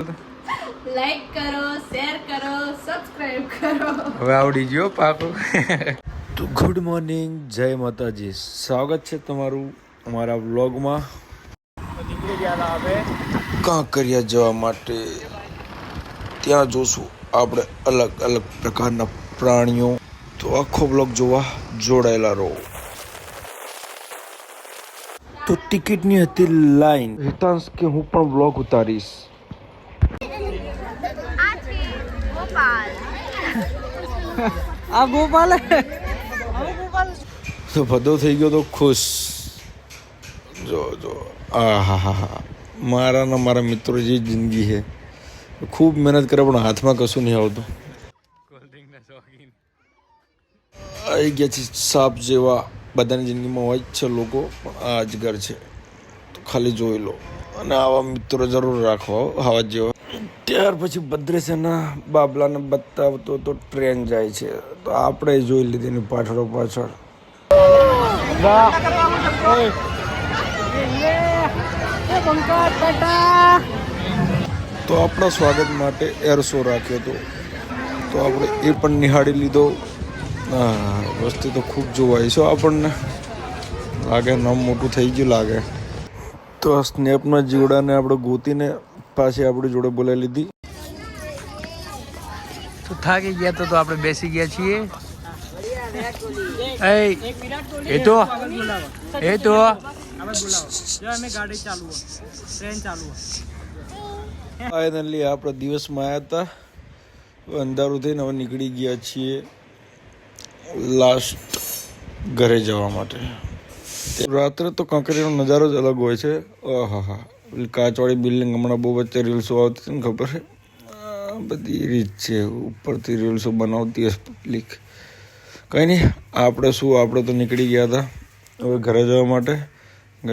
Like કરો, share કરો, subscribe કરો. હવે આવડી ગયો પાકું. તો ગુડ મોર્નિંગ, જય માતાજી. સ્વાગત છે તમારું અમારા વ્લોગમાં. કાંકરિયા જવા માટે ત્યાં જોશું આપણે અલગ અલગ પ્રકારના પ્રાણીઓ. તો આખો બ્લોગ જોવા જોડાયેલા રહો. તો ટિકિટની હતી લાઈન. હિતાંશ કે હું પણ બ્લોગ ઉતારીશ. આ ગોપાલ તો બધો થઈ ગયો તો ખુશ. જો જો આ હા હા હા મારા ને મારા મિત્રો જે જિંદગી છે. ખૂબ મહેનત કરે પણ હાથમાં કશું નહીં આવતું. આવી ગયા છે સાપ જેવા. બધાની જિંદગીમાં હોય જ છે લોકો, પણ આ અજગર છે તો ખાલી જોઈ લો. અને આવા મિત્રો જરૂર રાખવા આવા જેવા. ત્યાર પછી ભદ્રેશના બાબલાને બતાવતો તો ટ્રેન જાય છે, તો આપણે જોઈ લીધી ને પાછળ પાછળ. તો આપણા સ્વાગત માટે એર શો રાખ્યો હતો, તો આપણે એ પણ નિહાળી લીધો. વસ્તી તો ખૂબ જોવાય છે આપણને લાગે, નામ મોટું થઈ ગયું લાગે. તો આ સ્નેપના જીવડાને આપણે ગોતીને પાછી આપણી જોડે બોલાવી લીધી. તો થાકી ગયા તો આપણે બેસી ગયા છીએ. ફાઇનલી આપણે દિવસમાં આવ્યા હતા, અંધારું થઈને હવે નીકળી ગયા છીએ લાસ્ટ ઘરે જવા માટે. રાત્રે તો કાંકરિયાનો નજારો જ અલગ હોય છે. હા હા કાચવાળી બિલ્ડિંગ હમણાં બહુ વચ્ચે રીલ્સો આવતી હતી ને, ખબર છે? બધી રીત છે, ઉપરથી રીલ્સો બનાવતી હશે પબ્લિક. કંઈ નહીં, આપણે શું, આપણે તો નીકળી ગયા હતા હવે ઘરે જવા માટે.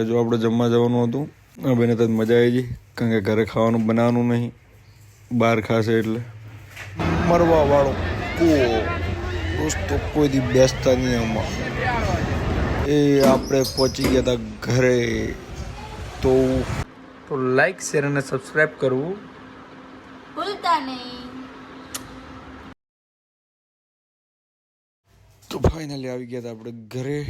જો આપણે જમવા જવાનું હતું. બેને તો મજા આવી ગઈ, કારણ કે ઘરે ખાવાનું બનાવવાનું નહીં, બહાર ખાશે એટલે. મરવાવાળો કૂવો દોસ્તો કોઈ દી બેસતા નહીં આમાં. એ આપણે પહોંચી ગયા હતા ઘરે. તો લાઈક, શેર અને સબસ્ક્રાઇબ કરવું ભૂલતા નહીં. તો ફાઇનલી આવી ગયા હતા આપણે ઘરે.